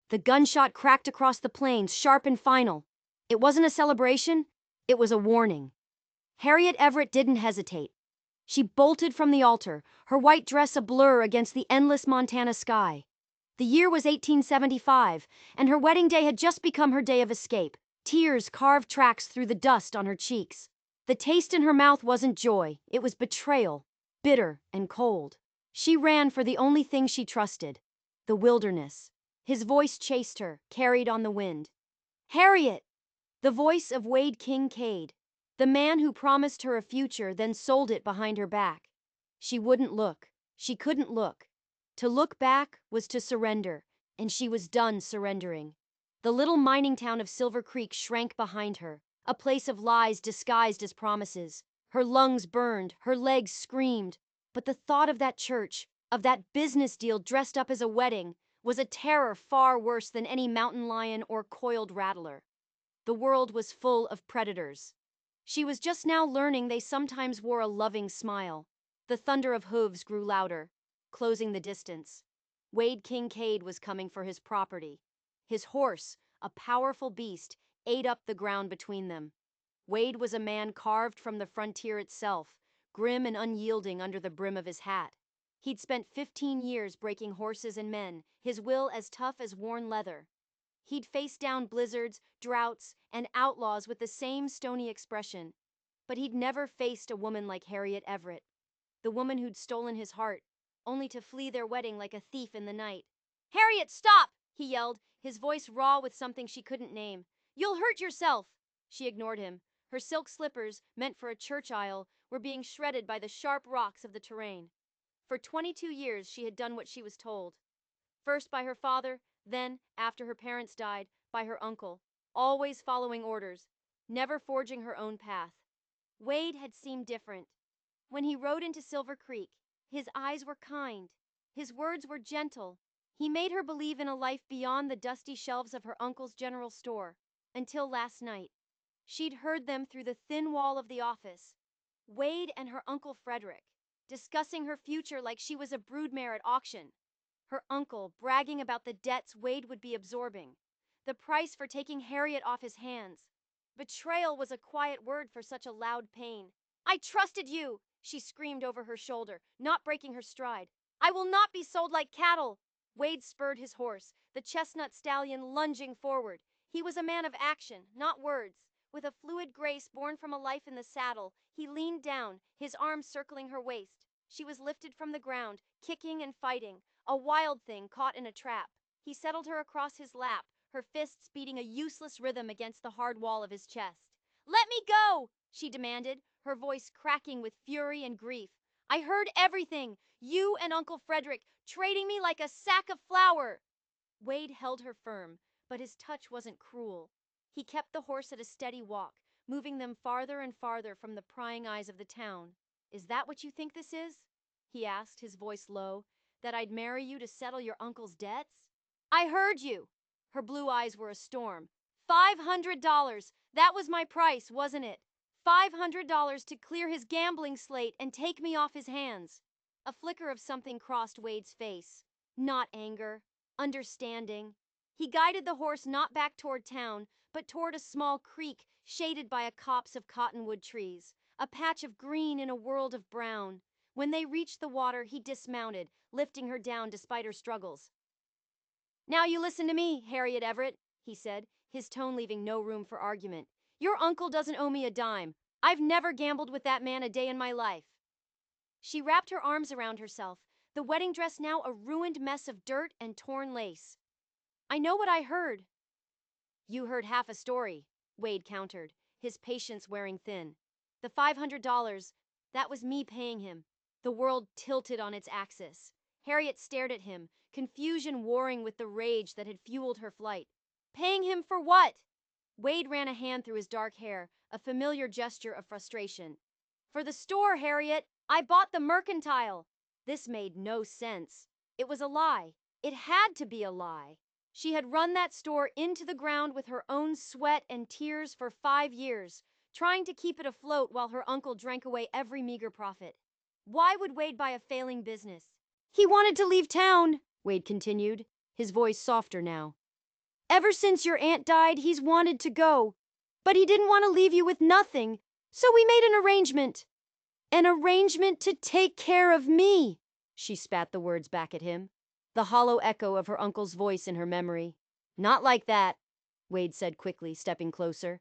The gunshot cracked across the plains, sharp and final. It wasn't a celebration, it was a warning. Harriet Everett didn't hesitate. She bolted from the altar, her white dress a blur against the endless Montana sky. The year was 1875, and her wedding day had just become her day of escape. Tears carved tracks through the dust on her cheeks. The taste in her mouth wasn't joy, it was betrayal, bitter and cold. She ran for the only thing she trusted, the wilderness. His voice chased her, carried on the wind. Harriet! The voice of Wade Kincaid, the man who promised her a future, then sold it behind her back. She wouldn't look. She couldn't look. To look back was to surrender, and she was done surrendering. The little mining town of Silver Creek shrank behind her, a place of lies disguised as promises. Her lungs burned, her legs screamed, but the thought of that church, of that business deal dressed up as a wedding, was a terror far worse than any mountain lion or coiled rattler. The world was full of predators. She was just now learning they sometimes wore a loving smile. The thunder of hooves grew louder, closing the distance. Wade Kincaid was coming for his property. His horse, a powerful beast, ate up the ground between them. Wade was a man carved from the frontier itself, grim and unyielding under the brim of his hat. He'd spent 15 years breaking horses and men, his will as tough as worn leather. He'd faced down blizzards, droughts, and outlaws with the same stony expression. But he'd never faced a woman like Harriet Everett, the woman who'd stolen his heart, only to flee their wedding like a thief in the night. "Harriet, stop!" he yelled, his voice raw with something she couldn't name. "You'll hurt yourself!" She ignored him. Her silk slippers, meant for a church aisle, were being shredded by the sharp rocks of the terrain. For 22 years she had done what she was told. First by her father, then, after her parents died, by her uncle, always following orders, never forging her own path. Wade had seemed different. When he rode into Silver Creek, his eyes were kind, his words were gentle. He made her believe in a life beyond the dusty shelves of her uncle's general store. Until last night. She'd heard them through the thin wall of the office. Wade and her Uncle Frederick, discussing her future like she was a broodmare at auction. Her uncle bragging about the debts Wade would be absorbing, the price for taking Harriet off his hands. Betrayal was a quiet word for such a loud pain. "I trusted you!" she screamed over her shoulder, not breaking her stride. "I will not be sold like cattle!" Wade spurred his horse, the chestnut stallion lunging forward. He was a man of action, not words. With a fluid grace born from a life in the saddle, he leaned down, his arms circling her waist. She was lifted from the ground, kicking and fighting, a wild thing caught in a trap. He settled her across his lap, her fists beating a useless rhythm against the hard wall of his chest. "Let me go!" she demanded, her voice cracking with fury and grief. "I heard everything. You and Uncle Frederick trading me like a sack of flour." Wade held her firm, but his touch wasn't cruel. He kept the horse at a steady walk, moving them farther and farther from the prying eyes of the town. "Is that what you think this is?" he asked, his voice low. "That I'd marry you to settle your uncle's debts?" "I heard you!" Her blue eyes were a storm. $500! That was my price, wasn't it? $500 to clear his gambling slate and take me off his hands. A flicker of something crossed Wade's face. Not anger. Understanding. He guided the horse not back toward town, but toward a small creek shaded by a copse of cottonwood trees, a patch of green in a world of brown. When they reached the water, he dismounted, lifting her down despite her struggles. "Now you listen to me, Harriet Everett," he said, his tone leaving no room for argument. "Your uncle doesn't owe me a dime. I've never gambled with that man a day in my life." She wrapped her arms around herself, the wedding dress now a ruined mess of dirt and torn lace. "I know what I heard." "You heard half a story," Wade countered, his patience wearing thin. "The $500, that was me paying him." The world tilted on its axis. Harriet stared at him, confusion warring with the rage that had fueled her flight. "Paying him for what?" Wade ran a hand through his dark hair, a familiar gesture of frustration. "For the store, Harriet. I bought the mercantile." This made no sense. It was a lie. It had to be a lie. She had run that store into the ground with her own sweat and tears for 5 years, trying to keep it afloat while her uncle drank away every meager profit. Why would Wade buy a failing business? "He wanted to leave town," Wade continued, his voice softer now. Ever since your aunt died, he's wanted to go. But he didn't want to leave you with nothing. So we made an arrangement. An arrangement to take care of me. She spat the words back at him, the hollow echo of her uncle's voice in her memory. Not like that, Wade said quickly, stepping closer.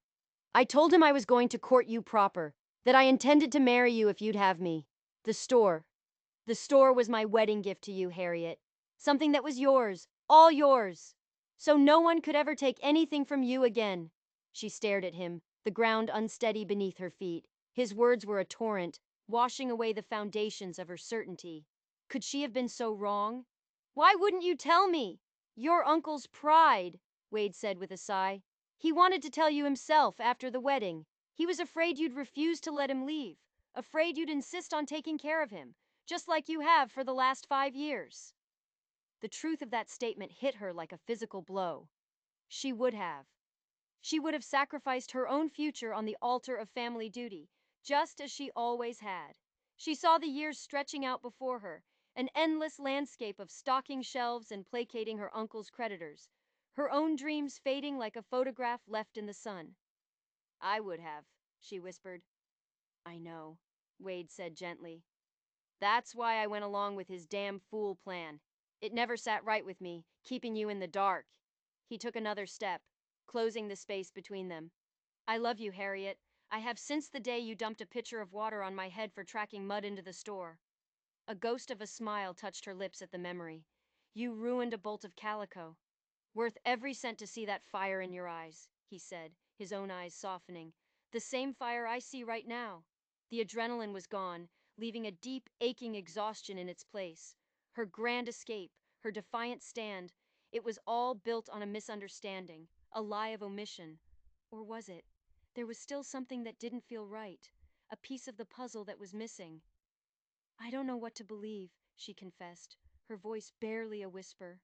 I told him I was going to court you proper, that I intended to marry you if you'd have me. The store. The store was my wedding gift to you, Harriet. Something that was yours, all yours. So no one could ever take anything from you again. She stared at him, the ground unsteady beneath her feet. His words were a torrent, washing away the foundations of her certainty. Could she have been so wrong? Why wouldn't you tell me? Your uncle's pride, Wade said with a sigh. He wanted to tell you himself after the wedding. He was afraid you'd refuse to let him leave, afraid you'd insist on taking care of him, just like you have for the last 5 years. The truth of that statement hit her like a physical blow. She would have. She would have sacrificed her own future on the altar of family duty, just as she always had. She saw the years stretching out before her, an endless landscape of stocking shelves and placating her uncle's creditors, her own dreams fading like a photograph left in the sun. I would have, she whispered. I know, Wade said gently. That's why I went along with his damn fool plan. It never sat right with me, keeping you in the dark. He took another step, closing the space between them. I love you, Harriet. I have since the day you dumped a pitcher of water on my head for tracking mud into the store. A ghost of a smile touched her lips at the memory. You ruined a bolt of calico. Worth every cent to see that fire in your eyes, he said, his own eyes softening. The same fire I see right now. The adrenaline was gone, leaving a deep, aching exhaustion in its place. Her grand escape, her defiant stand, it was all built on a misunderstanding, a lie of omission. Or was it? There was still something that didn't feel right, a piece of the puzzle that was missing. I don't know what to believe, she confessed, her voice barely a whisper.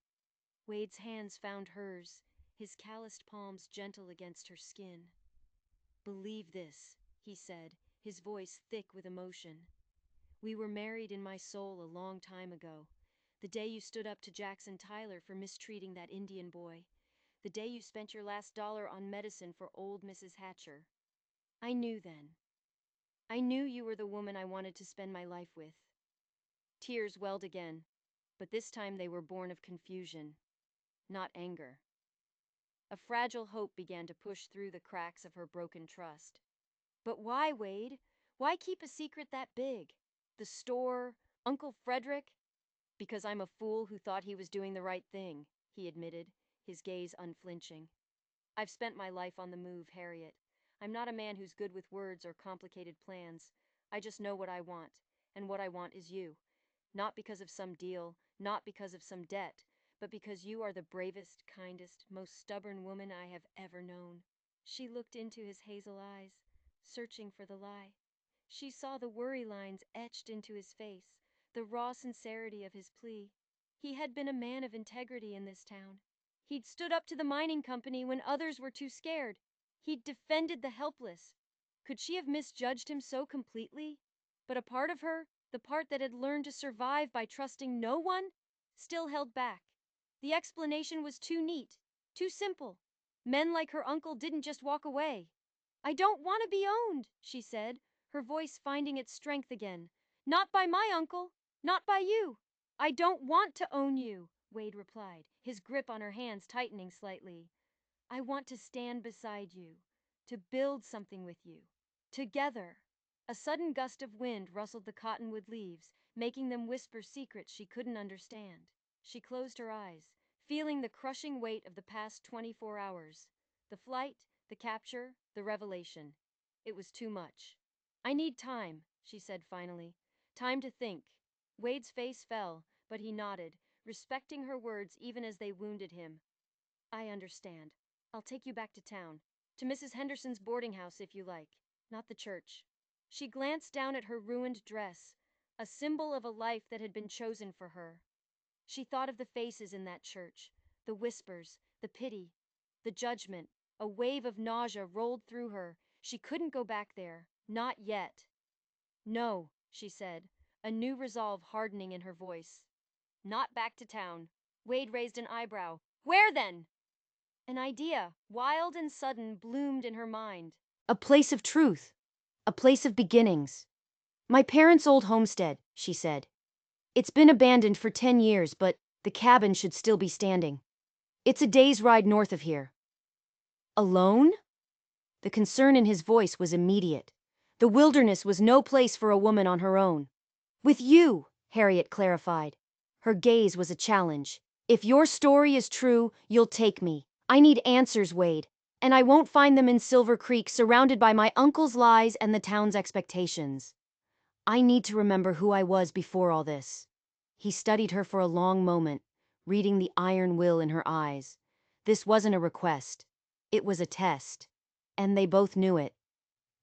Wade's hands found hers, his calloused palms gentle against her skin. Believe this, he said, his voice thick with emotion. We were married in my soul a long time ago. The day you stood up to Jackson Tyler for mistreating that Indian boy. The day you spent your last dollar on medicine for old Mrs. Hatcher. I knew then. I knew you were the woman I wanted to spend my life with. Tears welled again, but this time they were born of confusion, not anger. A fragile hope began to push through the cracks of her broken trust. But why, Wade? Why keep a secret that big? The store, Uncle Frederick? Because I'm a fool who thought he was doing the right thing, he admitted, his gaze unflinching. I've spent my life on the move, Harriet. I'm not a man who's good with words or complicated plans. I just know what I want, and what I want is you. Not because of some deal, not because of some debt, but because you are the bravest, kindest, most stubborn woman I have ever known. She looked into his hazel eyes, searching for the lie. She saw the worry lines etched into his face, the raw sincerity of his plea. He had been a man of integrity in this town. He'd stood up to the mining company when others were too scared. He'd defended the helpless. Could she have misjudged him so completely? But a part of her, the part that had learned to survive by trusting no one, still held back. The explanation was too neat, too simple. Men like her uncle didn't just walk away. I don't want to be owned, she said, her voice finding its strength again. Not by my uncle, not by you. I don't want to own you, Wade replied, his grip on her hands tightening slightly. I want to stand beside you, to build something with you, together. A sudden gust of wind rustled the cottonwood leaves, making them whisper secrets she couldn't understand. She closed her eyes, feeling the crushing weight of the past 24 hours. The flight, the capture, the revelation. It was too much. I need time, she said finally. Time to think. Wade's face fell, but he nodded, respecting her words even as they wounded him. I understand. I'll take you back to town. To Mrs. Henderson's boarding house if you like. Not the church. She glanced down at her ruined dress, a symbol of a life that had been chosen for her. She thought of the faces in that church, the whispers, the pity, the judgment. A wave of nausea rolled through her. She couldn't go back there. Not yet. No, she said, a new resolve hardening in her voice. Not back to town. Wade raised an eyebrow. Where then? An idea, wild and sudden, bloomed in her mind. A place of truth. A place of beginnings. My parents' old homestead, she said. It's been abandoned for 10 years, but the cabin should still be standing. It's a day's ride north of here. Alone? The concern in his voice was immediate. The wilderness was no place for a woman on her own. With you, Harriet clarified. Her gaze was a challenge. If your story is true, you'll take me. I need answers, Wade. And I won't find them in Silver Creek, surrounded by my uncle's lies and the town's expectations. I need to remember who I was before all this. He studied her for a long moment, reading the iron will in her eyes. This wasn't a request. It was a test. And they both knew it.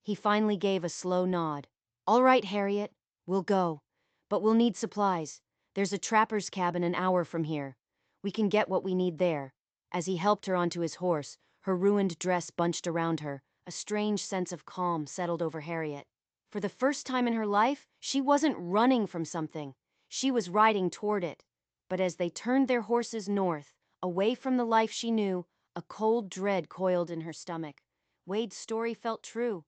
He finally gave a slow nod. All right, Harriet, we'll go. But we'll need supplies. There's a trapper's cabin an hour from here. We can get what we need there. As he helped her onto his horse, her ruined dress bunched around her, a strange sense of calm settled over Harriet. For the first time in her life, she wasn't running from something. She was riding toward it. But as they turned their horses north, away from the life she knew, a cold dread coiled in her stomach. Wade's story felt true.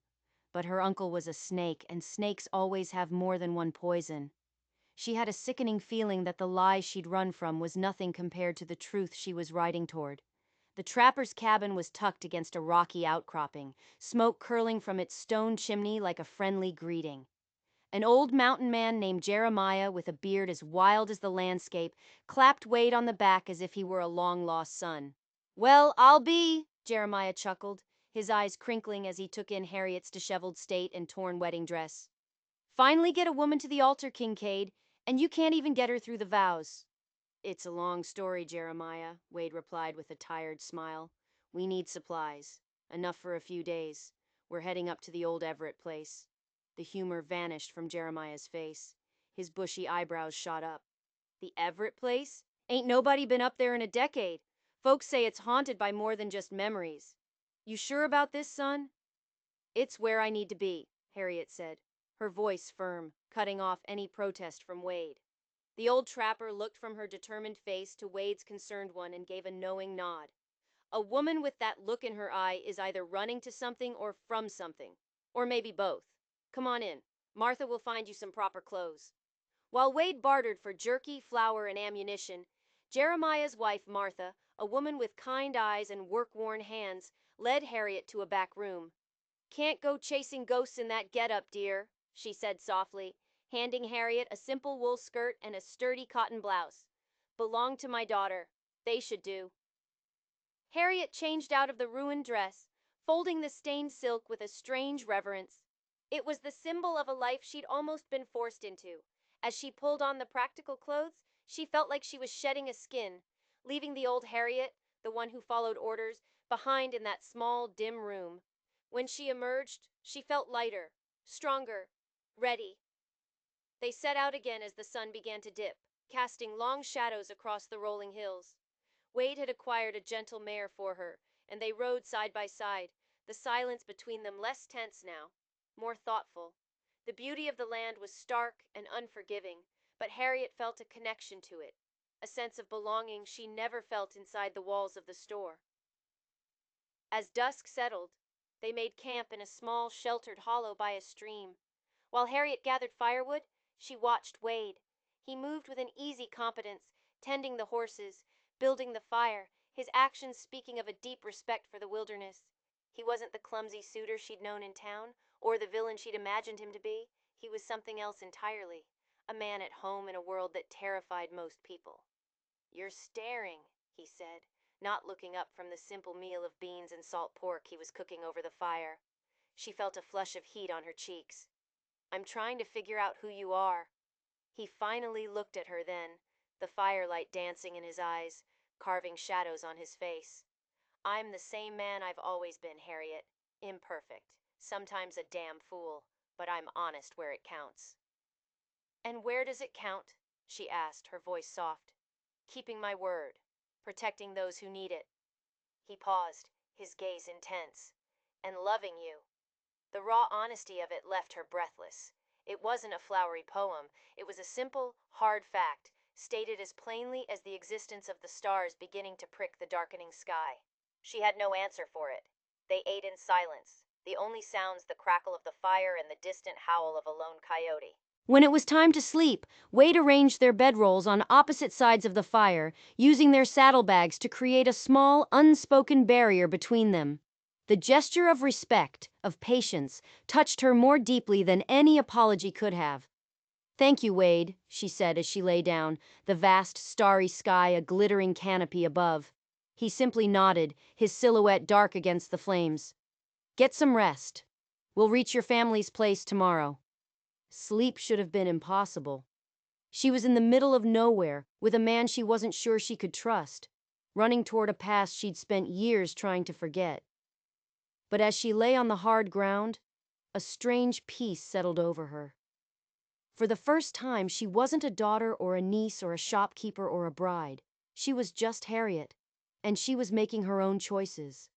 But her uncle was a snake, and snakes always have more than one poison. She had a sickening feeling that the lie she'd run from was nothing compared to the truth she was riding toward. The trapper's cabin was tucked against a rocky outcropping, smoke curling from its stone chimney like a friendly greeting. An old mountain man named Jeremiah, with a beard as wild as the landscape, clapped Wade on the back as if he were a long-lost son. Well, I'll be, Jeremiah chuckled, his eyes crinkling as he took in Harriet's disheveled state and torn wedding dress. Finally get a woman to the altar, Kincaid, and you can't even get her through the vows. It's a long story, Jeremiah, Wade replied with a tired smile. We need supplies. Enough for a few days. We're heading up to the old Everett place. The humor vanished from Jeremiah's face. His bushy eyebrows shot up. The Everett place? Ain't nobody been up there in a decade. Folks say it's haunted by more than just memories. You sure about this, son? It's where I need to be, Harriet said, her voice firm, cutting off any protest from Wade. The old trapper looked from her determined face to Wade's concerned one and gave a knowing nod. A woman with that look in her eye is either running to something or from something. Or maybe both. Come on in. Martha will find you some proper clothes. While Wade bartered for jerky, flour, and ammunition, Jeremiah's wife, Martha, a woman with kind eyes and work-worn hands, led Harriet to a back room. Can't go chasing ghosts in that get-up, dear, she said softly, handing Harriet a simple wool skirt and a sturdy cotton blouse. Belong to my daughter. They should do. Harriet changed out of the ruined dress, folding the stained silk with a strange reverence. It was the symbol of a life she'd almost been forced into. As she pulled on the practical clothes, she felt like she was shedding a skin, leaving the old Harriet, the one who followed orders, behind in that small, dim room. When she emerged, she felt lighter, stronger, ready. They set out again as the sun began to dip, casting long shadows across the rolling hills. Wade had acquired a gentle mare for her, and they rode side by side, the silence between them less tense now, more thoughtful. The beauty of the land was stark and unforgiving, but Harriet felt a connection to it, a sense of belonging she never felt inside the walls of the store. As dusk settled, they made camp in a small, sheltered hollow by a stream. While Harriet gathered firewood, she watched Wade. He moved with an easy competence, tending the horses, building the fire, his actions speaking of a deep respect for the wilderness. He wasn't the clumsy suitor she'd known in town, or the villain she'd imagined him to be. He was something else entirely, a man at home in a world that terrified most people. You're staring, he said, not looking up from the simple meal of beans and salt pork he was cooking over the fire. She felt a flush of heat on her cheeks. I'm trying to figure out who you are. He finally looked at her then, the firelight dancing in his eyes, carving shadows on his face. I'm the same man I've always been, Harriet. Imperfect, sometimes a damn fool, but I'm honest where it counts. And where does it count? She asked, her voice soft. Keeping my word, protecting those who need it. He paused, his gaze intense. And loving you. The raw honesty of it left her breathless. It wasn't a flowery poem. It was a simple, hard fact, stated as plainly as the existence of the stars beginning to prick the darkening sky. She had no answer for it. They ate in silence, the only sounds the crackle of the fire and the distant howl of a lone coyote. When it was time to sleep, Wade arranged their bedrolls on opposite sides of the fire, using their saddlebags to create a small, unspoken barrier between them. The gesture of respect, of patience, touched her more deeply than any apology could have. "Thank you, Wade," she said as she lay down, the vast starry sky a glittering canopy above. He simply nodded, his silhouette dark against the flames. "Get some rest. We'll reach your family's place tomorrow." Sleep should have been impossible. She was in the middle of nowhere, with a man she wasn't sure she could trust, running toward a past she'd spent years trying to forget. But as she lay on the hard ground, a strange peace settled over her. For the first time, she wasn't a daughter or a niece or a shopkeeper or a bride. She was just Harriet, and she was making her own choices.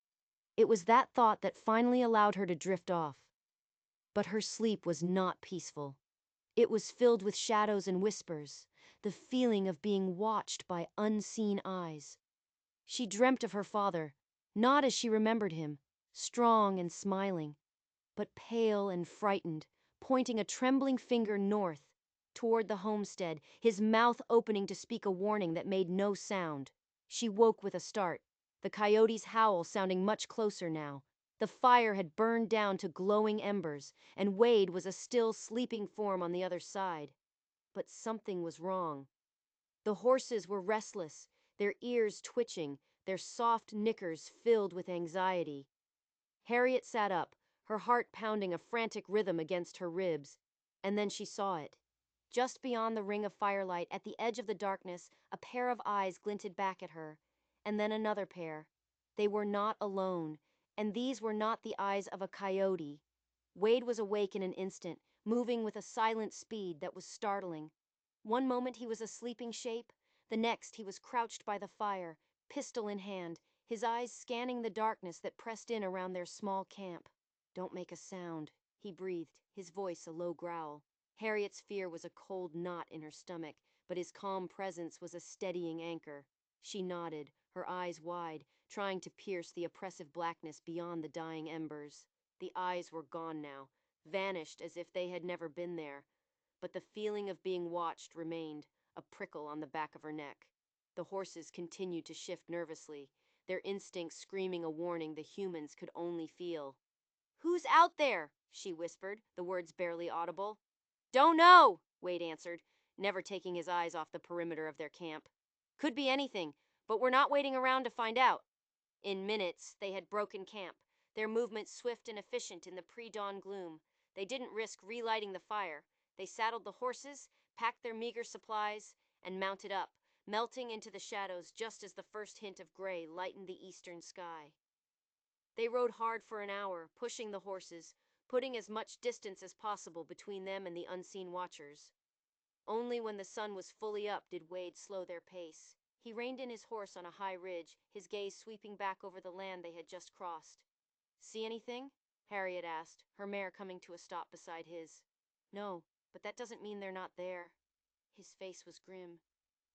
It was that thought that finally allowed her to drift off. But her sleep was not peaceful. It was filled with shadows and whispers, the feeling of being watched by unseen eyes. She dreamt of her father, not as she remembered him, strong and smiling, but pale and frightened, pointing a trembling finger north, toward the homestead, his mouth opening to speak a warning that made no sound. She woke with a start, the coyote's howl sounding much closer now. The fire had burned down to glowing embers, and Wade was a still sleeping form on the other side. But something was wrong. The horses were restless, their ears twitching, their soft knickers filled with anxiety. Harriet sat up, her heart pounding a frantic rhythm against her ribs, and then she saw it. Just beyond the ring of firelight, at the edge of the darkness, a pair of eyes glinted back at her, and then another pair. They were not alone, and these were not the eyes of a coyote. Wade was awake in an instant, moving with a silent speed that was startling. One moment he was a sleeping shape, the next he was crouched by the fire, pistol in hand, his eyes scanning the darkness that pressed in around their small camp. "Don't make a sound," he breathed, his voice a low growl. Harriet's fear was a cold knot in her stomach, but his calm presence was a steadying anchor. She nodded, her eyes wide, trying to pierce the oppressive blackness beyond the dying embers. The eyes were gone now, vanished as if they had never been there. But the feeling of being watched remained, a prickle on the back of her neck. The horses continued to shift nervously, their instincts screaming a warning the humans could only feel. "Who's out there?" she whispered, the words barely audible. "Don't know," Wade answered, never taking his eyes off the perimeter of their camp. "Could be anything, but we're not waiting around to find out." In minutes, they had broken camp, their movements swift and efficient in the pre-dawn gloom. They didn't risk relighting the fire. They saddled the horses, packed their meager supplies, and mounted up, melting into the shadows just as the first hint of gray lightened the eastern sky. They rode hard for an hour, pushing the horses, putting as much distance as possible between them and the unseen watchers. Only when the sun was fully up did Wade slow their pace. He reined in his horse on a high ridge, his gaze sweeping back over the land they had just crossed. "See anything?" Harriet asked, her mare coming to a stop beside his. "No, but that doesn't mean they're not there." His face was grim.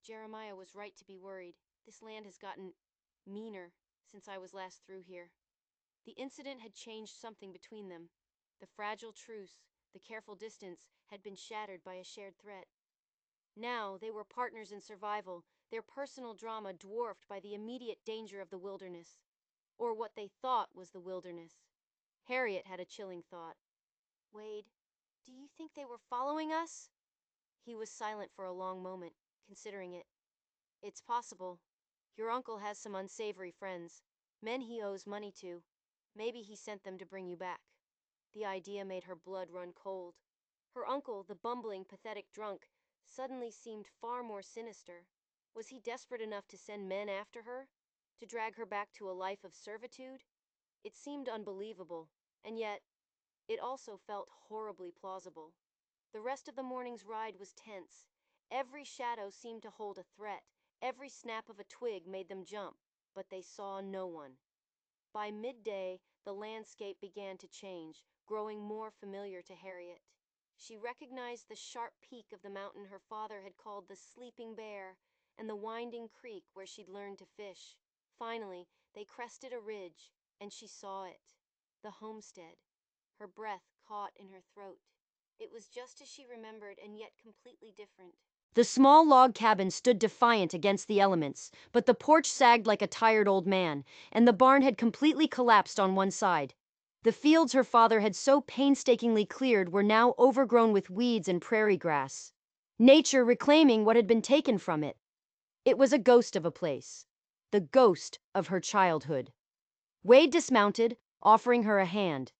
"Jeremiah was right to be worried. This land has gotten meaner since I was last through here." The incident had changed something between them. The fragile truce, the careful distance, had been shattered by a shared threat. Now they were partners in survival, their personal drama dwarfed by the immediate danger of the wilderness. Or what they thought was the wilderness. Harriet had a chilling thought. "Wade, do you think they were following us?" He was silent for a long moment, considering it. "It's possible. Your uncle has some unsavory friends, men he owes money to. Maybe he sent them to bring you back." The idea made her blood run cold. Her uncle, the bumbling, pathetic drunk, suddenly seemed far more sinister. Was he desperate enough to send men after her? To drag her back to a life of servitude? It seemed unbelievable, and yet it also felt horribly plausible. The rest of the morning's ride was tense. Every shadow seemed to hold a threat. Every snap of a twig made them jump, but they saw no one. By midday, the landscape began to change, growing more familiar to Harriet. She recognized the sharp peak of the mountain her father had called the Sleeping Bear, and the winding creek where she'd learned to fish. Finally, They crested a ridge, and she saw it. The homestead. Her breath caught in her throat. It was just as she remembered, and yet completely different. The small log cabin stood defiant against the elements, but the porch sagged like a tired old man, and the barn had completely collapsed on one side. The fields her father had so painstakingly cleared were now overgrown with weeds and prairie grass. Nature reclaiming what had been taken from it. It was a ghost of a place. The ghost of her childhood. Wade dismounted, offering her a hand.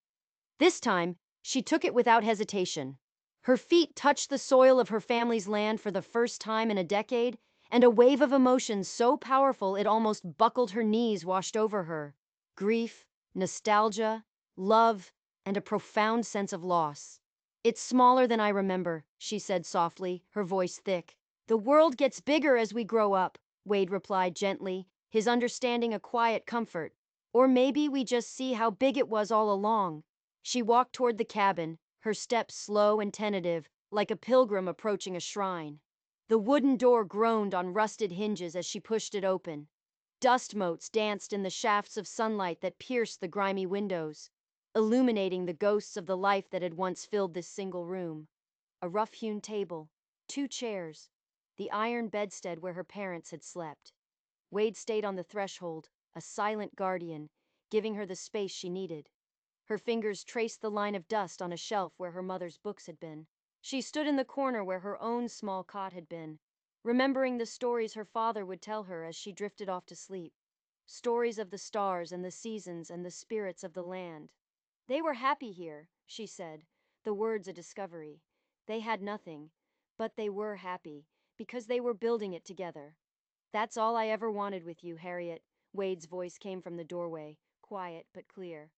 This time, she took it without hesitation. Her feet touched the soil of her family's land for the first time in a decade, and a wave of emotion so powerful it almost buckled her knees washed over her. Grief, nostalgia, love, and a profound sense of loss. "It's smaller than I remember," she said softly, her voice thick. "The world gets bigger as we grow up," Wade replied gently, his understanding a quiet comfort. "Or maybe we just see how big it was all along." She walked toward the cabin, her steps slow and tentative, like a pilgrim approaching a shrine. The wooden door groaned on rusted hinges as she pushed it open. Dust motes danced in the shafts of sunlight that pierced the grimy windows, illuminating the ghosts of the life that had once filled this single room. A rough-hewn table, 2 chairs, the iron bedstead where her parents had slept. Wade stayed on the threshold, a silent guardian, giving her the space she needed. Her fingers traced the line of dust on a shelf where her mother's books had been. She stood in the corner where her own small cot had been, remembering the stories her father would tell her as she drifted off to sleep. Stories of the stars and the seasons and the spirits of the land. They were happy here, she said, the words a discovery. They had nothing, but they were happy, because they were building it together. "That's all I ever wanted with you, Harriet," Wade's voice came from the doorway, quiet but clear.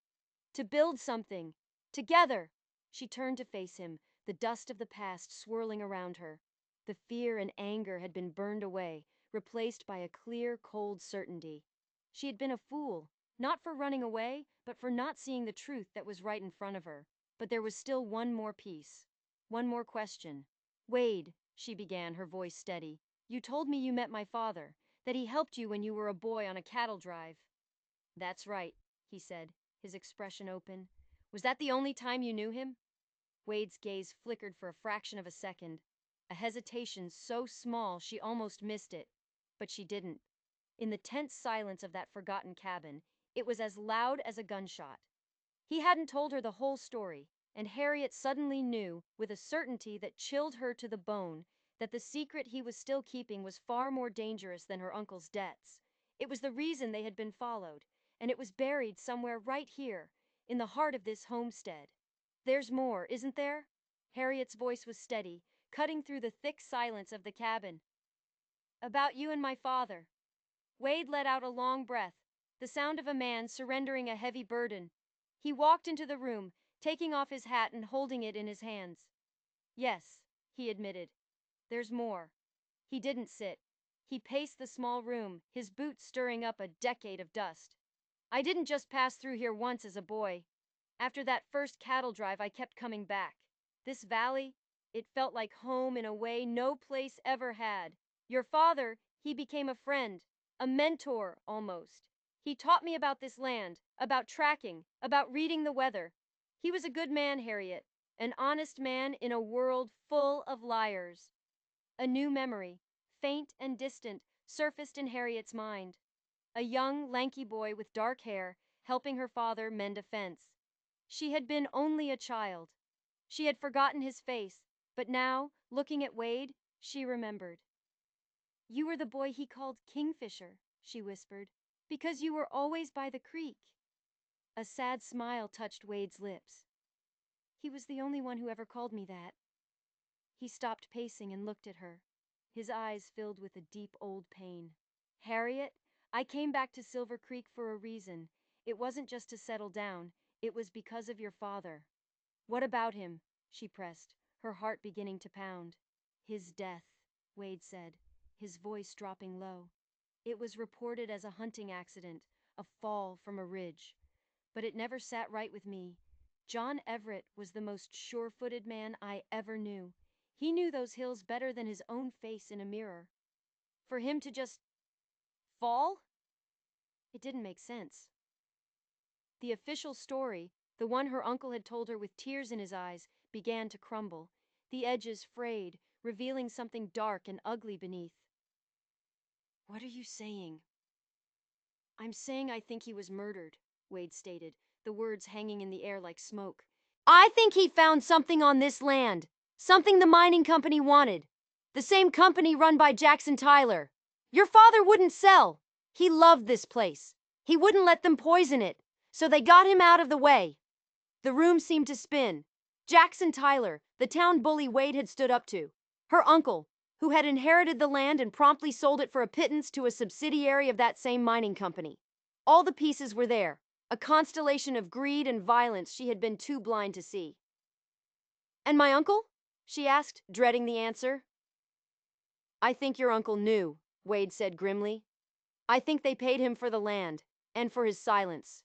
"To build something. Together." She turned to face him, the dust of the past swirling around her. The fear and anger had been burned away, replaced by a clear, cold certainty. She had been a fool, not for running away, but for not seeing the truth that was right in front of her. But there was still one more piece. One more question. "Wade," she began, her voice steady, "you told me you met my father, that he helped you when you were a boy on a cattle drive." "That's right," he said, his expression open. "Was that the only time you knew him?" Wade's gaze flickered for a fraction of a second, a hesitation so small she almost missed it. But she didn't. In the tense silence of that forgotten cabin, it was as loud as a gunshot. He hadn't told her the whole story, and Harriet suddenly knew, with a certainty that chilled her to the bone, that the secret he was still keeping was far more dangerous than her uncle's debts. It was the reason they had been followed, and it was buried somewhere right here, in the heart of this homestead. "There's more, isn't there?" Harriet's voice was steady, cutting through the thick silence of the cabin. "About you and my father." Wade let out a long breath, the sound of a man surrendering a heavy burden. He walked into the room, taking off his hat and holding it in his hands. "Yes," he admitted. "There's more." He didn't sit. He paced the small room, his boots stirring up a decade of dust. "I didn't just pass through here once as a boy. After that first cattle drive, I kept coming back. This valley, it felt like home in a way no place ever had. Your father, he became a friend, a mentor almost. He taught me about this land, about tracking, about reading the weather. He was a good man, Harriet, an honest man in a world full of liars." A new memory, faint and distant, surfaced in Harriet's mind. A young, lanky boy with dark hair, helping her father mend a fence. She had been only a child. She had forgotten his face, but now, looking at Wade, she remembered. "You were the boy he called Kingfisher," she whispered, "because you were always by the creek." A sad smile touched Wade's lips. "He was the only one who ever called me that." He stopped pacing and looked at her, his eyes filled with a deep old pain. "Harriet, I came back to Silver Creek for a reason. It wasn't just to settle down, it was because of your father." "What about him?" she pressed, her heart beginning to pound. "His death," Wade said, his voice dropping low. "It was reported as a hunting accident, a fall from a ridge. But it never sat right with me. John Everett was the most sure-footed man I ever knew. He knew those hills better than his own face in a mirror. For him to just fall?" It didn't make sense. The official story, the one her uncle had told her with tears in his eyes, began to crumble, the edges frayed, revealing something dark and ugly beneath. "What are you saying?" "I'm saying I think he was murdered," Wade stated, the words hanging in the air like smoke. "I think he found something on this land, something the mining company wanted. The same company run by Jackson Tyler. Your father wouldn't sell. He loved this place. He wouldn't let them poison it, so they got him out of the way." The room seemed to spin. Jackson Tyler, the town bully Wade had stood up to. Her uncle, who had inherited the land and promptly sold it for a pittance to a subsidiary of that same mining company. All the pieces were there, a constellation of greed and violence she had been too blind to see. "And my uncle?" she asked, dreading the answer. "I think your uncle knew," Wade said grimly. "I think they paid him for the land, and for his silence.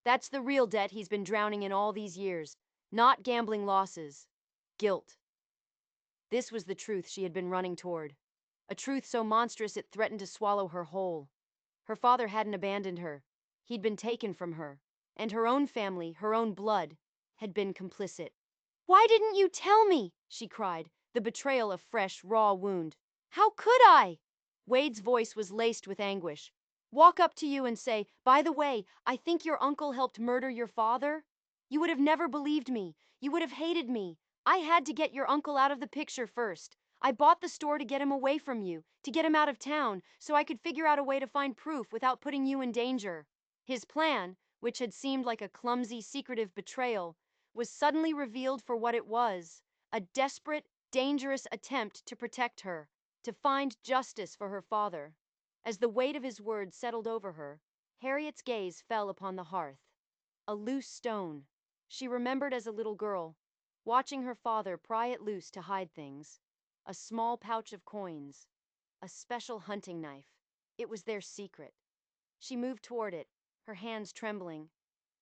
That's the real debt he's been drowning in all these years, not gambling losses. Guilt." This was the truth she had been running toward. A truth so monstrous it threatened to swallow her whole. Her father hadn't abandoned her. He'd been taken from her. And her own family, her own blood, had been complicit. "Why didn't you tell me?" she cried, the betrayal a fresh, raw wound. "How could I?" Wade's voice was laced with anguish. "Walk up to you and say, 'By the way, I think your uncle helped murder your father?' You would have never believed me. You would have hated me. I had to get your uncle out of the picture first. I bought the store to get him away from you, to get him out of town, so I could figure out a way to find proof without putting you in danger." His plan, which had seemed like a clumsy, secretive betrayal, was suddenly revealed for what it was: a desperate, dangerous attempt to protect her, to find justice for her father. As the weight of his words settled over her, Harriet's gaze fell upon the hearth. A loose stone. She remembered as a little girl, watching her father pry it loose to hide things. A small pouch of coins. A special hunting knife. It was their secret. She moved toward it, her hands trembling.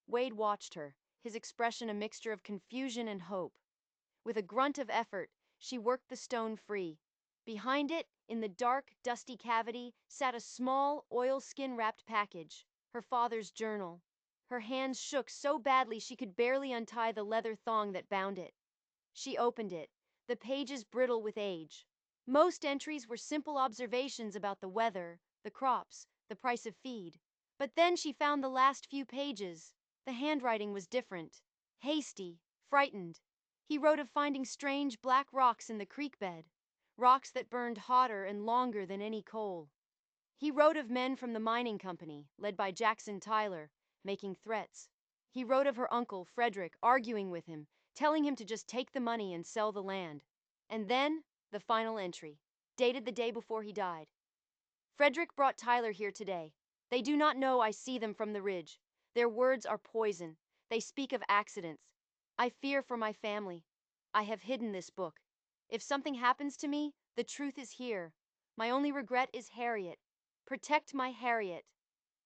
Wade watched her, his expression a mixture of confusion and hope. With a grunt of effort, she worked the stone free. Behind it, in the dark, dusty cavity, sat a small, oilskin-wrapped package, her father's journal. Her hands shook so badly she could barely untie the leather thong that bound it. She opened it, the pages brittle with age. Most entries were simple observations about the weather, the crops, the price of feed. But then she found the last few pages. The handwriting was different. Hasty, frightened. He wrote of finding strange black rocks in the creek bed, rocks that burned hotter and longer than any coal. He wrote of men from the mining company, led by Jackson Tyler, making threats. He wrote of her uncle, Frederick, arguing with him, telling him to just take the money and sell the land. And then, the final entry, dated the day before he died. "Frederick brought Tyler here today. They do not know I see them from the ridge. Their words are poison. They speak of accidents. I fear for my family. I have hidden this book. If something happens to me, the truth is here. My only regret is Harriet. Protect my Harriet."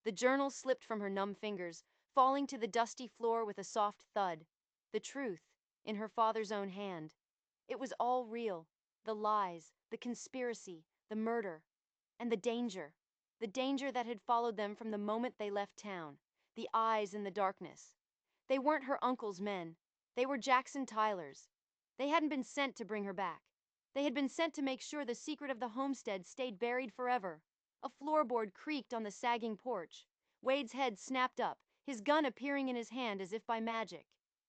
The journal slipped from her numb fingers, falling to the dusty floor with a soft thud. The truth, in her father's own hand. It was all real. The lies, the conspiracy, the murder. And the danger. The danger that had followed them from the moment they left town. The eyes in the darkness. They weren't her uncle's men. They were Jackson Tyler's. They hadn't been sent to bring her back. They had been sent to make sure the secret of the homestead stayed buried forever. A floorboard creaked on the sagging porch. Wade's head snapped up, his gun appearing in his hand as if by magic.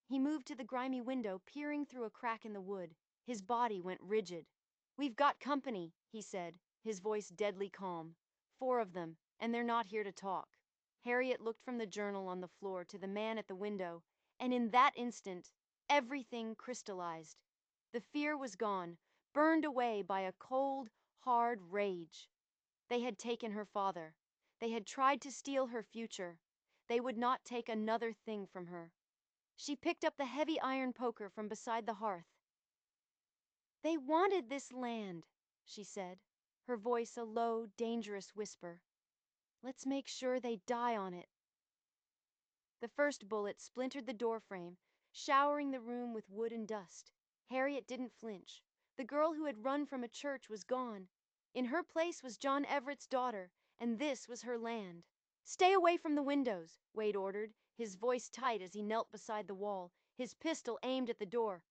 He moved to the grimy window, peering through a crack in the wood. His body went rigid. "We've got company," he said, his voice deadly calm. "4 of them, and they're not here to talk." Harriet looked from the journal on the floor to the man at the window, and in that instant, everything crystallized. The fear was gone, burned away by a cold, hard rage. They had taken her father. They had tried to steal her future. They would not take another thing from her. She picked up the heavy iron poker from beside the hearth. "They wanted this land," she said, her voice a low, dangerous whisper. "Let's make sure they die on it." The first bullet splintered the doorframe, showering the room with wood and dust. Harriet didn't flinch. The girl who had run from a church was gone. In her place was John Everett's daughter, and this was her land. Stay away from the windows, Wade ordered, his voice tight as he knelt beside the wall, his pistol aimed at the door.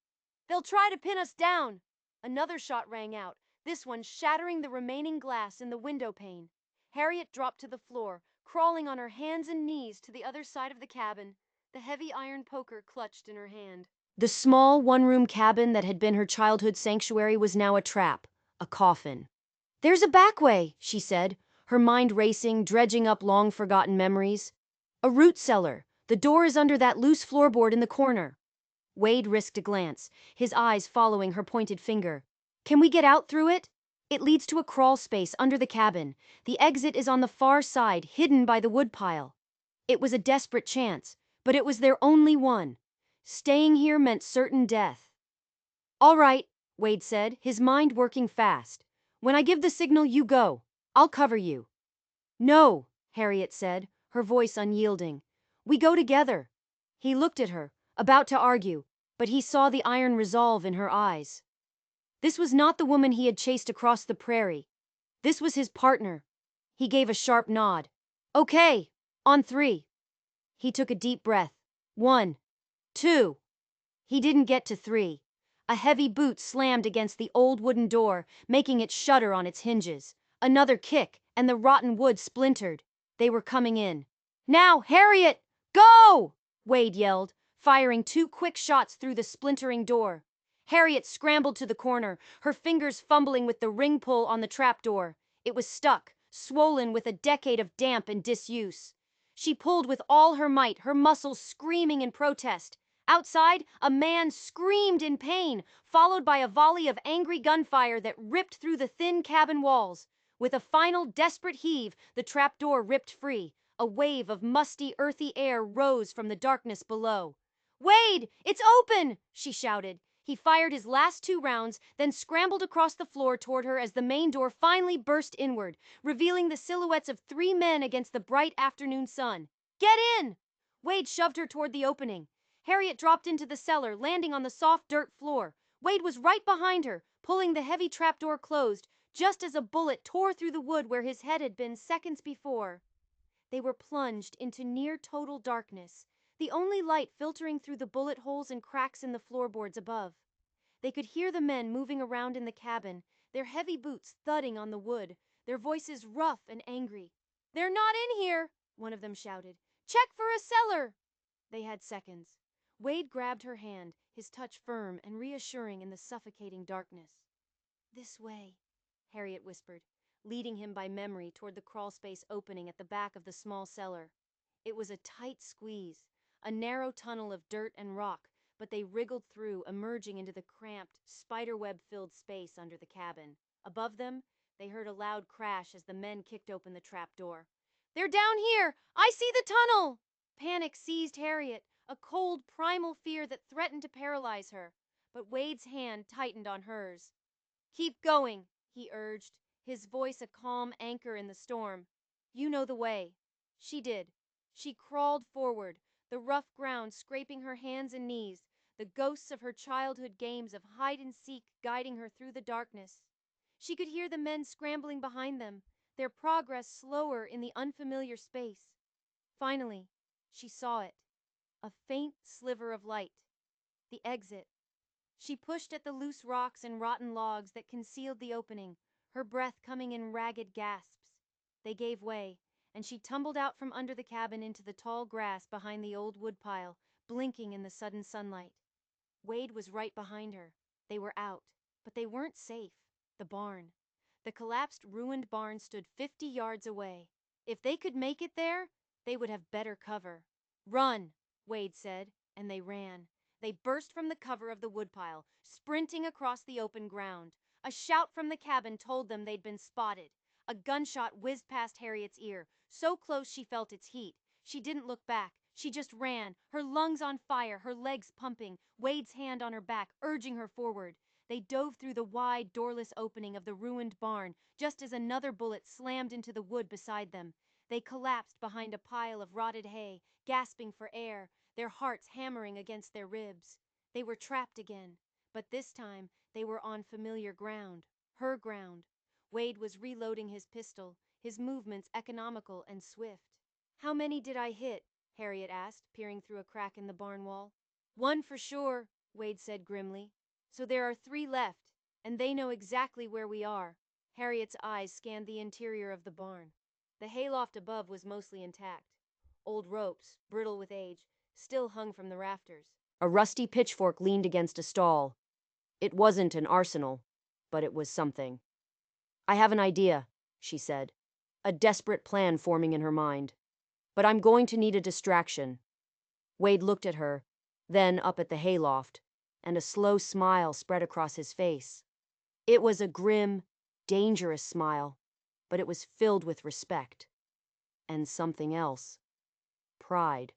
They'll try to pin us down! Another shot rang out, this one shattering the remaining glass in the window pane. Harriet dropped to the floor, crawling on her hands and knees to the other side of the cabin, the heavy iron poker clutched in her hand. The small one-room cabin that had been her childhood sanctuary was now a trap, a coffin. There's a back way, she said, her mind racing, dredging up long-forgotten memories. A root cellar. The door is under that loose floorboard in the corner. Wade risked a glance, his eyes following her pointed finger. Can we get out through it? It leads to a crawl space under the cabin. The exit is on the far side, hidden by the woodpile. It was a desperate chance, but it was their only one. Staying here meant certain death. All right, Wade said, his mind working fast. When I give the signal, you go. I'll cover you. No, Harriet said, her voice unyielding. We go together. He looked at her, about to argue, but he saw the iron resolve in her eyes. This was not the woman he had chased across the prairie. This was his partner. He gave a sharp nod. Okay, on 3. He took a deep breath. 1, 2. He didn't get to 3. A heavy boot slammed against the old wooden door, making it shudder on its hinges. Another kick, and the rotten wood splintered. They were coming in. Now, Harriet, go! Wade yelled, firing 2 quick shots through the splintering door. Harriet scrambled to the corner, her fingers fumbling with the ring pull on the trapdoor. It was stuck, swollen with a decade of damp and disuse. She pulled with all her might, her muscles screaming in protest. Outside, a man screamed in pain, followed by a volley of angry gunfire that ripped through the thin cabin walls. With a final desperate heave, the trapdoor ripped free. A wave of musty, earthy air rose from the darkness below. Wade, it's open! She shouted. He fired his last 2 rounds, then scrambled across the floor toward her as the main door finally burst inward, revealing the silhouettes of 3 men against the bright afternoon sun. Get in! Wade shoved her toward the opening. Harriet dropped into the cellar, landing on the soft dirt floor. Wade was right behind her, pulling the heavy trapdoor closed, just as a bullet tore through the wood where his head had been seconds before. They were plunged into near-total darkness, the only light filtering through the bullet holes and cracks in the floorboards above. They could hear the men moving around in the cabin, their heavy boots thudding on the wood, their voices rough and angry. They're not in here, one of them shouted. Check for a cellar! They had seconds. Wade grabbed her hand, his touch firm and reassuring in the suffocating darkness. This way, Harriet whispered, leading him by memory toward the crawlspace opening at the back of the small cellar. It was a tight squeeze, a narrow tunnel of dirt and rock, but they wriggled through, emerging into the cramped, spiderweb-filled space under the cabin. Above them, they heard a loud crash as the men kicked open the trapdoor. They're down here! I see the tunnel! Panic seized Harriet, a cold, primal fear that threatened to paralyze her. But Wade's hand tightened on hers. Keep going, he urged, his voice a calm anchor in the storm. You know the way. She did. She crawled forward, the rough ground scraping her hands and knees, the ghosts of her childhood games of hide and seek guiding her through the darkness. She could hear the men scrambling behind them, their progress slower in the unfamiliar space. Finally, she saw it. A faint sliver of light. The exit. She pushed at the loose rocks and rotten logs that concealed the opening, her breath coming in ragged gasps. They gave way, and she tumbled out from under the cabin into the tall grass behind the old woodpile, blinking in the sudden sunlight. Wade was right behind her. They were out, but they weren't safe. The barn. The collapsed, ruined barn stood 50 yards away. If they could make it there, they would have better cover. Run, Wade said, and they ran. They burst from the cover of the woodpile, sprinting across the open ground. A shout from the cabin told them they'd been spotted. A gunshot whizzed past Harriet's ear, so close she felt its heat. She didn't look back. She just ran, her lungs on fire, her legs pumping, Wade's hand on her back, urging her forward. They dove through the wide, doorless opening of the ruined barn, just as another bullet slammed into the wood beside them. They collapsed behind a pile of rotted hay, gasping for air, their hearts hammering against their ribs. They were trapped again, but this time they were on familiar ground, her ground. Wade was reloading his pistol, his movements economical and swift. How many did I hit? Harriet asked, peering through a crack in the barn wall. One for sure, Wade said grimly. So there are 3 left, and they know exactly where we are. Harriet's eyes scanned the interior of the barn. The hayloft above was mostly intact. Old ropes, brittle with age, still hung from the rafters. A rusty pitchfork leaned against a stall. It wasn't an arsenal, but it was something. I have an idea, she said, a desperate plan forming in her mind. But I'm going to need a distraction. Wade looked at her, then up at the hayloft, and a slow smile spread across his face. It was a grim, dangerous smile, but it was filled with respect. And something else. Pride.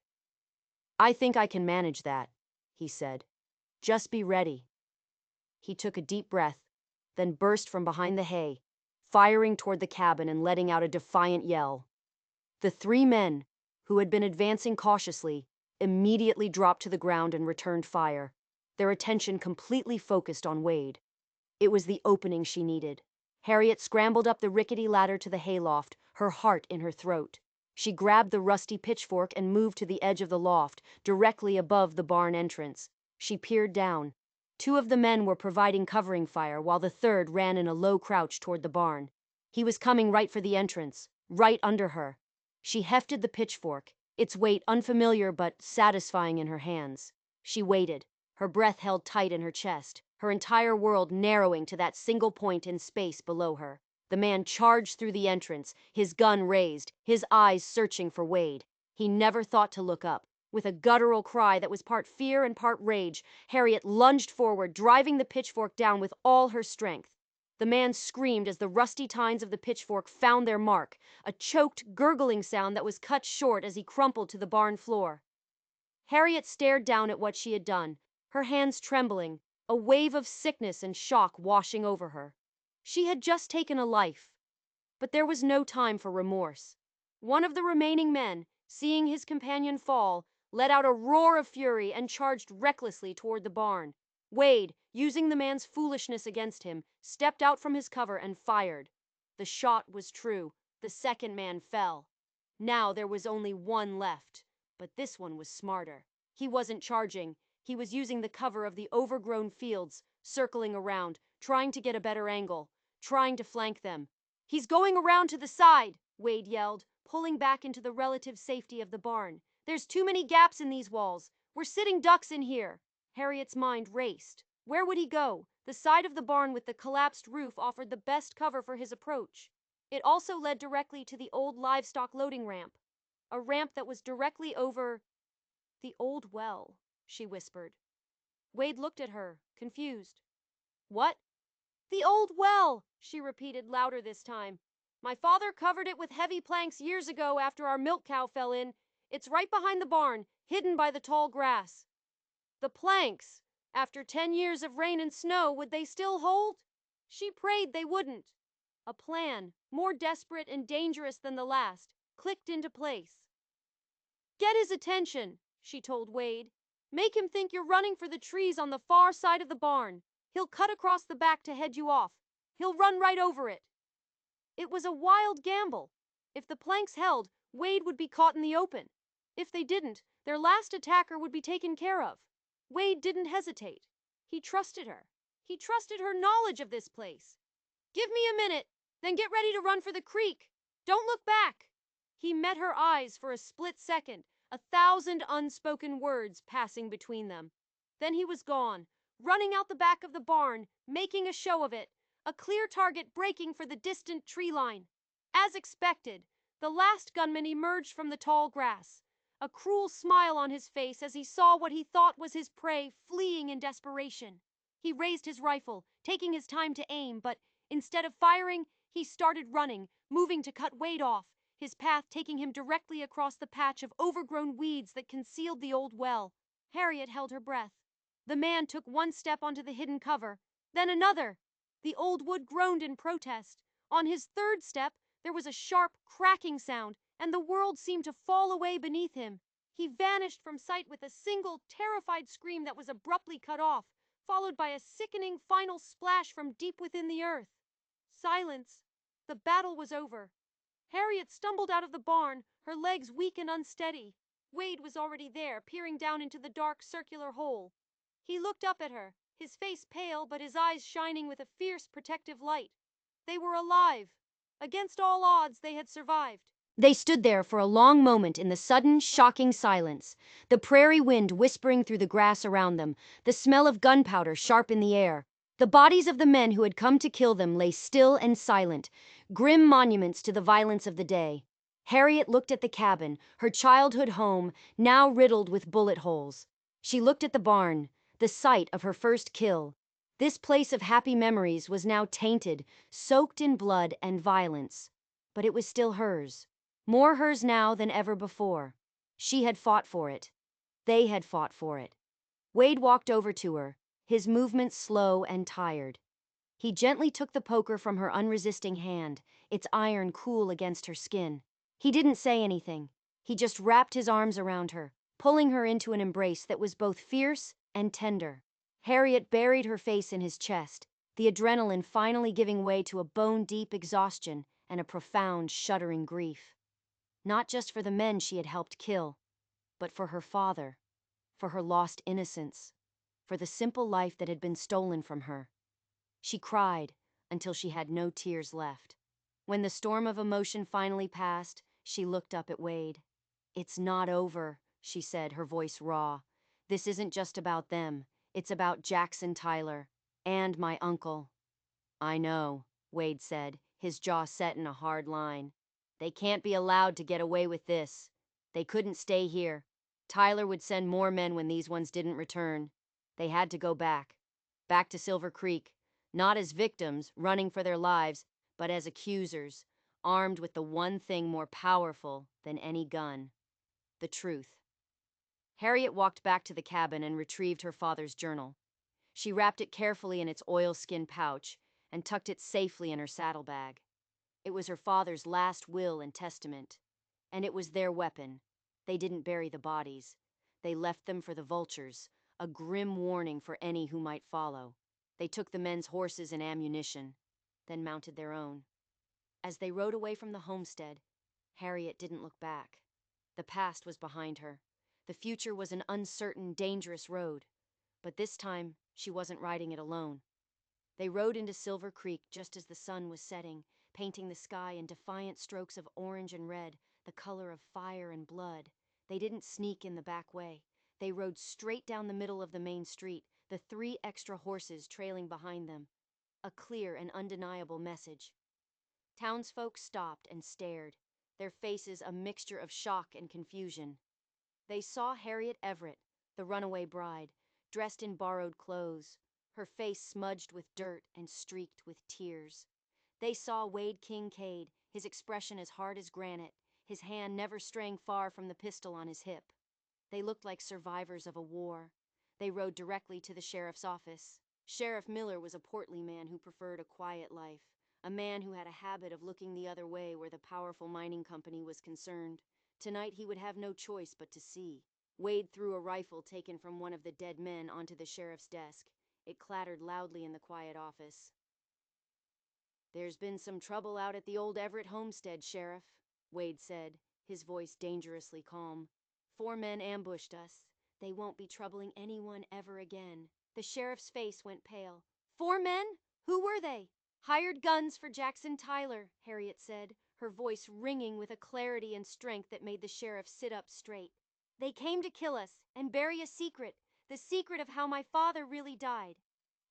I think I can manage that, he said. Just be ready. He took a deep breath, then burst from behind the hay, firing toward the cabin and letting out a defiant yell. The 3 men, who had been advancing cautiously, immediately dropped to the ground and returned fire, their attention completely focused on Wade. It was the opening she needed. Harriet scrambled up the rickety ladder to the hayloft, her heart in her throat. She grabbed the rusty pitchfork and moved to the edge of the loft, directly above the barn entrance. She peered down. 2 of the men were providing covering fire, while the 3rd ran in a low crouch toward the barn. He was coming right for the entrance, right under her. She hefted the pitchfork, its weight unfamiliar but satisfying in her hands. She waited, her breath held tight in her chest, her entire world narrowing to that single point in space below her. The man charged through the entrance, his gun raised, his eyes searching for Wade. He never thought to look up. With a guttural cry that was part fear and part rage, Harriet lunged forward, driving the pitchfork down with all her strength. The man screamed as the rusty tines of the pitchfork found their mark, a choked, gurgling sound that was cut short as he crumpled to the barn floor. Harriet stared down at what she had done, her hands trembling, a wave of sickness and shock washing over her. She had just taken a life, but there was no time for remorse. One of the remaining men, seeing his companion fall, let out a roar of fury and charged recklessly toward the barn. Wade, using the man's foolishness against him, stepped out from his cover and fired. The shot was true. The 2nd man fell. Now there was only 1 left, but this one was smarter. He wasn't charging. He was using the cover of the overgrown fields, circling around, trying to get a better angle, trying to flank them. He's going around to the side, Wade yelled, pulling back into the relative safety of the barn. There's too many gaps in these walls. We're sitting ducks in here. Harriet's mind raced. Where would he go? The side of the barn with the collapsed roof offered the best cover for his approach. It also led directly to the old livestock loading ramp, a ramp that was directly over the old well, she whispered. Wade looked at her, confused. What? The old well, she repeated louder this time. My father covered it with heavy planks years ago after our milk cow fell in. It's right behind the barn, hidden by the tall grass. The planks, after 10 years of rain and snow, would they still hold? She prayed they wouldn't. A plan, more desperate and dangerous than the last, clicked into place. Get his attention, she told Wade. Make him think you're running for the trees on the far side of the barn. He'll cut across the back to head you off. He'll run right over it. It was a wild gamble. If the planks held, Wade would be caught in the open. If they didn't, their last attacker would be taken care of. Wade didn't hesitate. He trusted her. He trusted her knowledge of this place. Give me a minute, then get ready to run for the creek. Don't look back. He met her eyes for a split second, 1,000 unspoken words passing between them. Then he was gone, running out the back of the barn, making a show of it, a clear target breaking for the distant tree line. As expected, the last gunman emerged from the tall grass, a cruel smile on his face as he saw what he thought was his prey fleeing in desperation. He raised his rifle, taking his time to aim, but instead of firing, he started running, moving to cut Wade off, his path taking him directly across the patch of overgrown weeds that concealed the old well. Harriet held her breath. The man took 1 step onto the hidden cover, then another. The old wood groaned in protest. On his 3rd step, there was a sharp, cracking sound, and the world seemed to fall away beneath him. He vanished from sight with a single, terrified scream that was abruptly cut off, followed by a sickening final splash from deep within the earth. Silence. The battle was over. Harriet stumbled out of the barn, her legs weak and unsteady. Wade was already there, peering down into the dark circular hole. He looked up at her, his face pale but his eyes shining with a fierce protective light. They were alive. Against all odds, they had survived. They stood there for a long moment in the sudden, shocking silence, the prairie wind whispering through the grass around them, the smell of gunpowder sharp in the air. The bodies of the men who had come to kill them lay still and silent, grim monuments to the violence of the day. Harriet looked at the cabin, her childhood home, now riddled with bullet holes. She looked at the barn, the site of her first kill. This place of happy memories was now tainted, soaked in blood and violence. But it was still hers. More hers now than ever before. She had fought for it. They had fought for it. Wade walked over to her, his movements slow and tired. He gently took the poker from her unresisting hand, its iron cool against her skin. He didn't say anything. He just wrapped his arms around her, pulling her into an embrace that was both fierce and tender. Harriet buried her face in his chest, the adrenaline finally giving way to a bone-deep exhaustion and a profound, shuddering grief. Not just for the men she had helped kill, but for her father, for her lost innocence, for the simple life that had been stolen from her. She cried until she had no tears left. When the storm of emotion finally passed, she looked up at Wade. "It's not over," she said, her voice raw. "This isn't just about them. It's about Jackson Tyler and my uncle." "I know," Wade said, his jaw set in a hard line. "They can't be allowed to get away with this. They couldn't stay here. Tyler would send more men when these ones didn't return. They had to go back. Back to Silver Creek. Not as victims, running for their lives, but as accusers, armed with the one thing more powerful than any gun: the truth." Harriet walked back to the cabin and retrieved her father's journal. She wrapped it carefully in its oilskin pouch and tucked it safely in her saddlebag. It was her father's last will and testament, and it was their weapon. They didn't bury the bodies. They left them for the vultures, a grim warning for any who might follow. They took the men's horses and ammunition, then mounted their own. As they rode away from the homestead, Harriet didn't look back. The past was behind her. The future was an uncertain, dangerous road. But this time, she wasn't riding it alone. They rode into Silver Creek just as the sun was setting, painting the sky in defiant strokes of orange and red, the color of fire and blood. They didn't sneak in the back way. They rode straight down the middle of the main street, the 3 extra horses trailing behind them. A clear and undeniable message. Townsfolk stopped and stared, their faces a mixture of shock and confusion. They saw Harriet Everett, the runaway bride, dressed in borrowed clothes, her face smudged with dirt and streaked with tears. They saw Wade Kincaid, his expression as hard as granite, his hand never straying far from the pistol on his hip. They looked like survivors of a war. They rode directly to the sheriff's office. Sheriff Miller was a portly man who preferred a quiet life, a man who had a habit of looking the other way where the powerful mining company was concerned. Tonight he would have no choice but to see. Wade threw a rifle taken from one of the dead men onto the sheriff's desk. It clattered loudly in the quiet office. "There's been some trouble out at the old Everett homestead, Sheriff," Wade said, his voice dangerously calm. "4 men ambushed us. They won't be troubling anyone ever again." The sheriff's face went pale. "4 men? Who were they?" "Hired guns for Jackson Tyler," Harriet said, her voice ringing with a clarity and strength that made the sheriff sit up straight. "They came to kill us and bury a secret, the secret of how my father really died."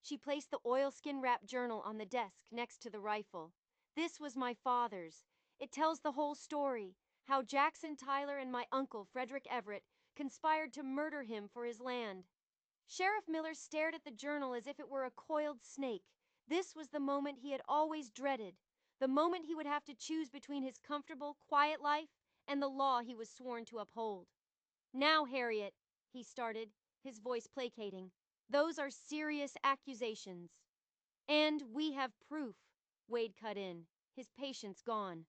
She placed the oilskin-wrapped journal on the desk next to the rifle. "This was my father's. It tells the whole story, how Jackson Tyler and my uncle, Frederick Everett, conspired to murder him for his land." Sheriff Miller stared at the journal as if it were a coiled snake. This was the moment he had always dreaded, the moment he would have to choose between his comfortable, quiet life and the law he was sworn to uphold. "Now, Harriet," he started, his voice placating, "those are serious accusations." "And we have proof," Wade cut in, his patience gone.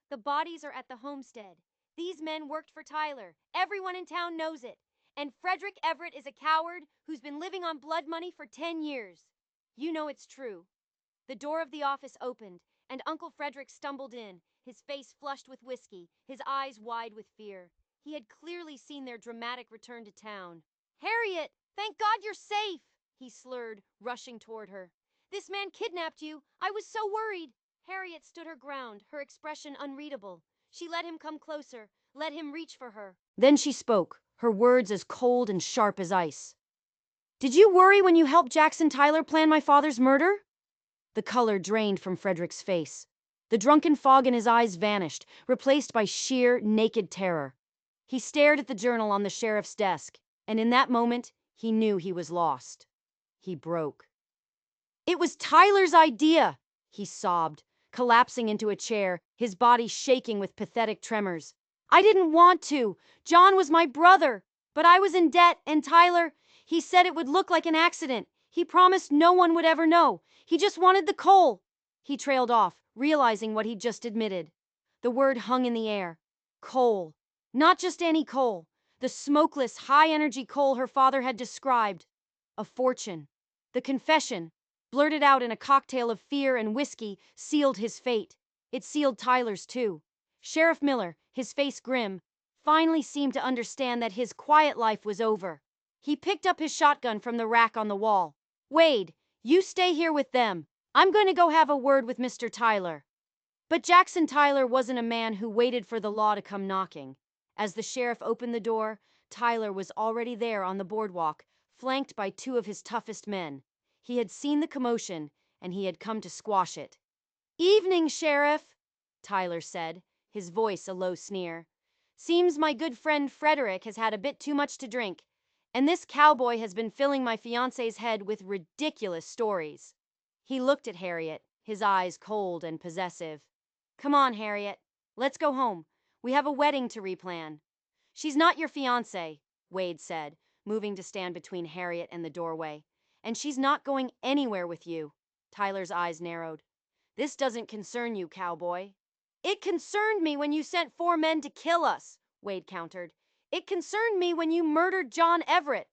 "The bodies are at the homestead. These men worked for Tyler. Everyone in town knows it. And Frederick Everett is a coward who's been living on blood money for 10 years. You know it's true." The door of the office opened, and Uncle Frederick stumbled in, his face flushed with whiskey, his eyes wide with fear. He had clearly seen their dramatic return to town. "Harriet, thank God you're safe!" he slurred, rushing toward her. "This man kidnapped you. I was so worried." Harriet stood her ground, her expression unreadable. She let him come closer, let him reach for her. Then she spoke, her words as cold and sharp as ice. "Did you worry when you helped Jackson Tyler plan my father's murder?" The color drained from Frederick's face. The drunken fog in his eyes vanished, replaced by sheer, naked terror. He stared at the journal on the sheriff's desk, and in that moment, he knew he was lost. He broke. "It was Tyler's idea!" he sobbed, collapsing into a chair, his body shaking with pathetic tremors. "I didn't want to. John was my brother. But I was in debt, and Tyler, he said it would look like an accident. He promised no one would ever know. He just wanted the coal." He trailed off, realizing what he'd just admitted. The word hung in the air. Coal. Not just any coal. The smokeless, high-energy coal her father had described. A fortune. The confession, blurted out in a cocktail of fear and whiskey, sealed his fate. It sealed Tyler's, too. Sheriff Miller, his face grim, finally seemed to understand that his quiet life was over. He picked up his shotgun from the rack on the wall. "Wade, you stay here with them. I'm going to go have a word with Mr. Tyler." But Jackson Tyler wasn't a man who waited for the law to come knocking. As the sheriff opened the door, Tyler was already there on the boardwalk, flanked by two of his toughest men. He had seen the commotion, and he had come to squash it. "Evening, Sheriff," Tyler said, his voice a low sneer. "Seems my good friend Frederick has had a bit too much to drink, and this cowboy has been filling my fiancé's head with ridiculous stories." He looked at Harriet, his eyes cold and possessive. "Come on, Harriet. Let's go home. We have a wedding to replan." "She's not your fiancé," Wade said, moving to stand between Harriet and the doorway. "And she's not going anywhere with you." Tyler's eyes narrowed. "This doesn't concern you, cowboy." "It concerned me when you sent 4 men to kill us," Wade countered. "It concerned me when you murdered John Everett."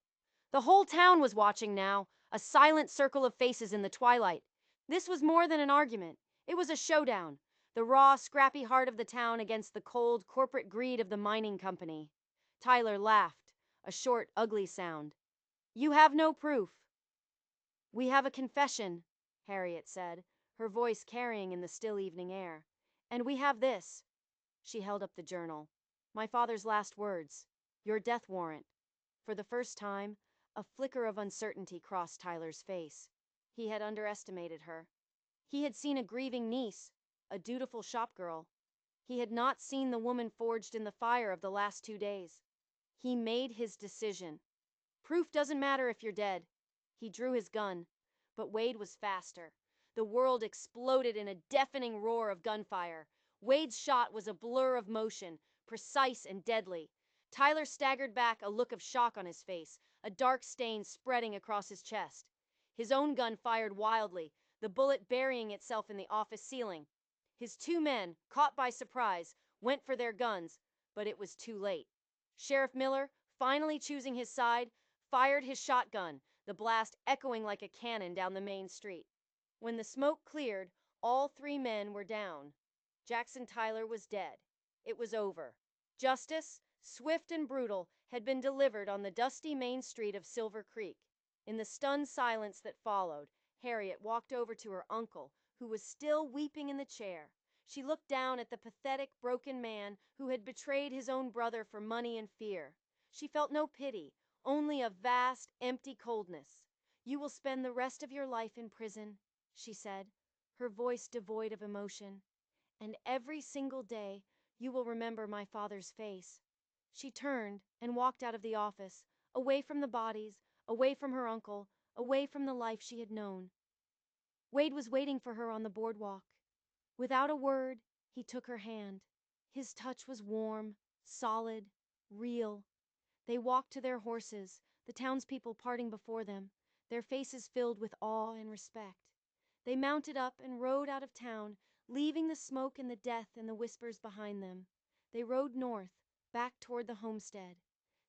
The whole town was watching now, a silent circle of faces in the twilight. This was more than an argument. It was a showdown. The raw, scrappy heart of the town against the cold, corporate greed of the mining company. Tyler laughed, a short, ugly sound. "You have no proof." "We have a confession," Harriet said, her voice carrying in the still evening air. "And we have this." She held up the journal. "My father's last words. Your death warrant." For the first time, a flicker of uncertainty crossed Tyler's face. He had underestimated her. He had seen a grieving niece, a dutiful shopgirl. He had not seen the woman forged in the fire of the last 2 days. He made his decision. "Proof doesn't matter if you're dead." He drew his gun, but Wade was faster. The world exploded in a deafening roar of gunfire. Wade's shot was a blur of motion, precise and deadly. Tyler staggered back, a look of shock on his face, a dark stain spreading across his chest. His own gun fired wildly, the bullet burying itself in the office ceiling. His 2 men, caught by surprise, went for their guns, but it was too late. Sheriff Miller, finally choosing his side, fired his shotgun, the blast echoing like a cannon down the main street. When the smoke cleared, all 3 men were down. Jackson Tyler was dead. It was over. Justice, swift and brutal, had been delivered on the dusty main street of Silver Creek. In the stunned silence that followed, Harriet walked over to her uncle, who was still weeping in the chair. She looked down at the pathetic, broken man who had betrayed his own brother for money and fear. She felt no pity, only a vast, empty coldness. "You will spend the rest of your life in prison," she said, her voice devoid of emotion. "And every single day you will remember my father's face." She turned and walked out of the office, away from the bodies, away from her uncle, away from the life she had known. Wade was waiting for her on the boardwalk. Without a word, he took her hand. His touch was warm, solid, real. They walked to their horses, the townspeople parting before them, their faces filled with awe and respect. They mounted up and rode out of town, leaving the smoke and the death and the whispers behind them. They rode north, back toward the homestead.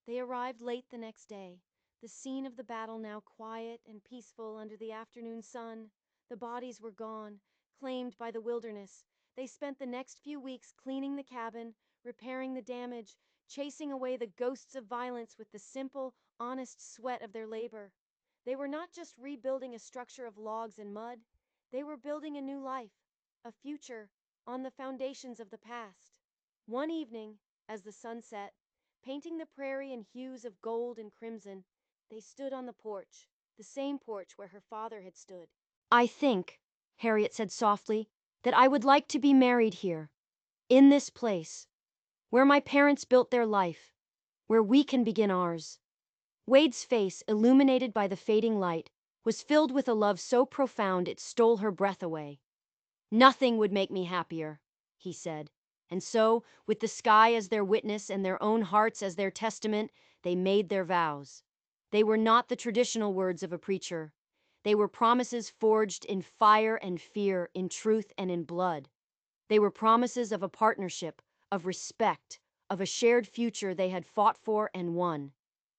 They arrived late the next day, the scene of the battle now quiet and peaceful under the afternoon sun. The bodies were gone, claimed by the wilderness. They spent the next few weeks cleaning the cabin, repairing the damage, chasing away the ghosts of violence with the simple, honest sweat of their labor. They were not just rebuilding a structure of logs and mud, they were building a new life, a future, on the foundations of the past. One evening, as the sun set, painting the prairie in hues of gold and crimson, they stood on the porch, the same porch where her father had stood. "I think," Harriet said softly, "that I would like to be married here, in this place, where my parents built their life, where we can begin ours." Wade's face, illuminated by the fading light, was filled with a love so profound it stole her breath away. "Nothing would make me happier," he said. And so, with the sky as their witness and their own hearts as their testament, they made their vows. They were not the traditional words of a preacher. They were promises forged in fire and fear, in truth and in blood. They were promises of a partnership, of respect, of a shared future they had fought for and won.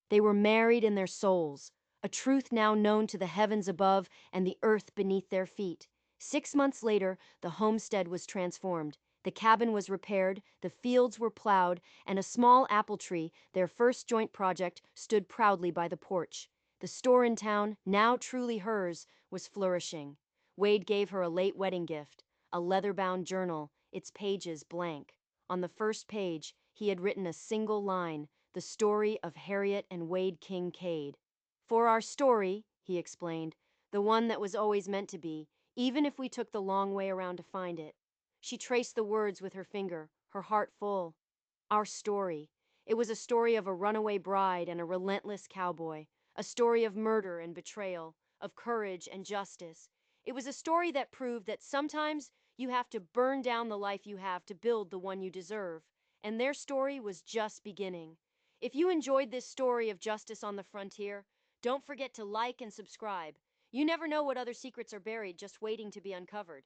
They were married in their souls, a truth now known to the heavens above and the earth beneath their feet. 6 months later, the homestead was transformed. The cabin was repaired, the fields were plowed, and a small apple tree, their first joint project, stood proudly by the porch. The store in town, now truly hers, was flourishing. Wade gave her a late wedding gift, a leather-bound journal, its pages blank. On the first page, he had written a single line, the story of Harriet and Wade Kincaid. "For our story," he explained, "the one that was always meant to be, even if we took the long way around to find it." She traced the words with her finger, her heart full. Our story. It was a story of a runaway bride and a relentless cowboy, a story of murder and betrayal, of courage and justice. It was a story that proved that sometimes you have to burn down the life you have to build the one you deserve, and their story was just beginning. If you enjoyed this story of justice on the frontier, don't forget to like and subscribe. You never know what other secrets are buried just waiting to be uncovered.